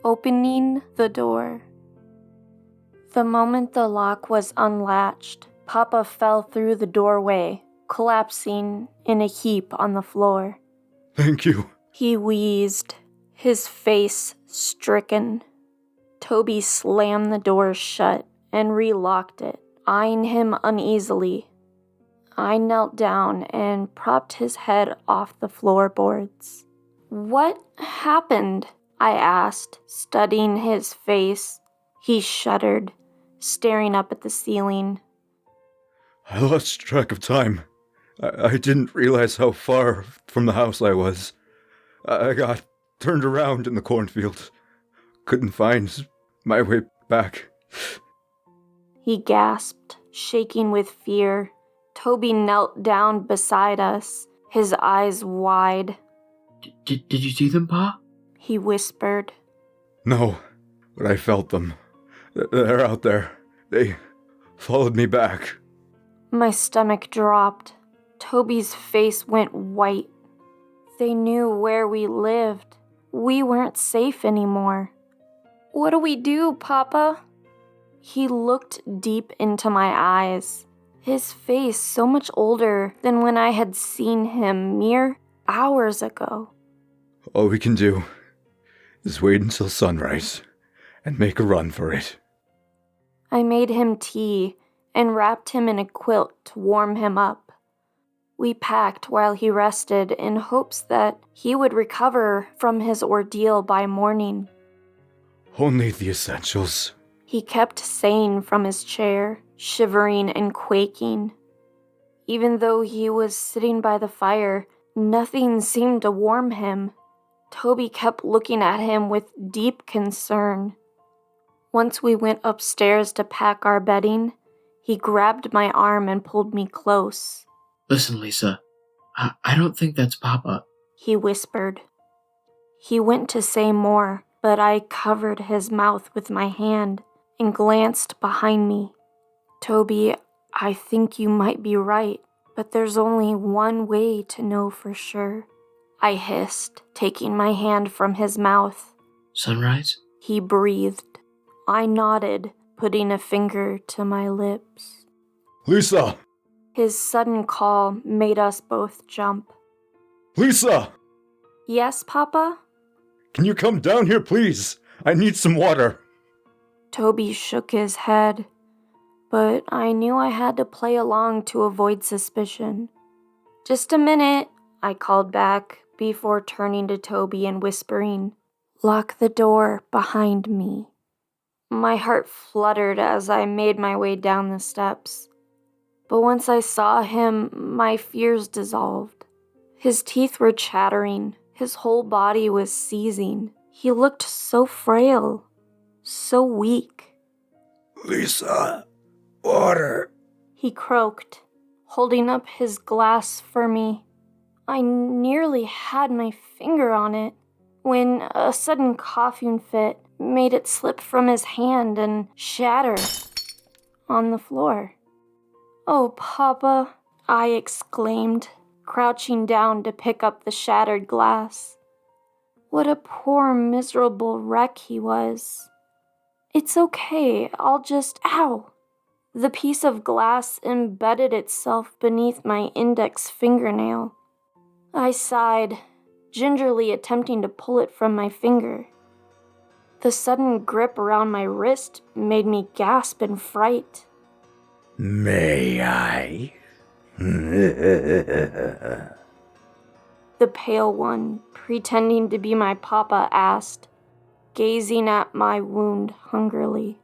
opening the door. The moment the lock was unlatched, Papa fell through the doorway, collapsing in a heap on the floor. Thank you. He wheezed, his face stricken. Toby slammed the door shut and relocked it, eyeing him uneasily. I knelt down and propped his head off the floorboards. "What happened?" I asked, studying his face. He shuddered, staring up at the ceiling. I lost track of time. I didn't realize how far from the house I was. I got turned around in the cornfield. Couldn't find my way back. He gasped, shaking with fear. Toby knelt down beside us, his eyes wide. Did you see them, Pa? He whispered. No, but I felt them. They're out there. They followed me back. My stomach dropped. Toby's face went white. They knew where we lived. We weren't safe anymore. "What do we do, Papa?" He looked deep into my eyes, his face so much older than when I had seen him mere hours ago. All we can do is wait until sunrise and make a run for it. I made him tea and wrapped him in a quilt to warm him up. We packed while he rested in hopes that he would recover from his ordeal by morning. Only the essentials. He kept saying from his chair, shivering and quaking. Even though he was sitting by the fire, nothing seemed to warm him. Toby kept looking at him with deep concern. Once we went upstairs to pack our bedding, he grabbed my arm and pulled me close. Listen, Lisa, I don't think that's Papa, he whispered. He went to say more, but I covered his mouth with my hand and glanced behind me. "Toby, I think you might be right, but there's only one way to know for sure," I hissed, taking my hand from his mouth. Sunrise? He breathed. I nodded, putting a finger to my lips. Lisa! His sudden call made us both jump. Lisa! "Yes, Papa?" Can you come down here, please? I need some water. Toby shook his head, but I knew I had to play along to avoid suspicion. "Just a minute," I called back before turning to Toby and whispering, "Lock the door behind me." My heart fluttered as I made my way down the steps. But once I saw him, my fears dissolved. His teeth were chattering. His whole body was seizing. He looked so frail, so weak. Lisa, water. He croaked, holding up his glass for me. I nearly had my finger on it when a sudden coughing fit made it slip from his hand and shatter on the floor. "Oh, Papa," I exclaimed, crouching down to pick up the shattered glass. What a poor, miserable wreck he was. "It's okay, I'll just... Ow!" The piece of glass embedded itself beneath my index fingernail. I sighed, gingerly attempting to pull it from my finger. The sudden grip around my wrist made me gasp in fright. May I? The pale one, pretending to be my papa, asked, gazing at my wound hungrily.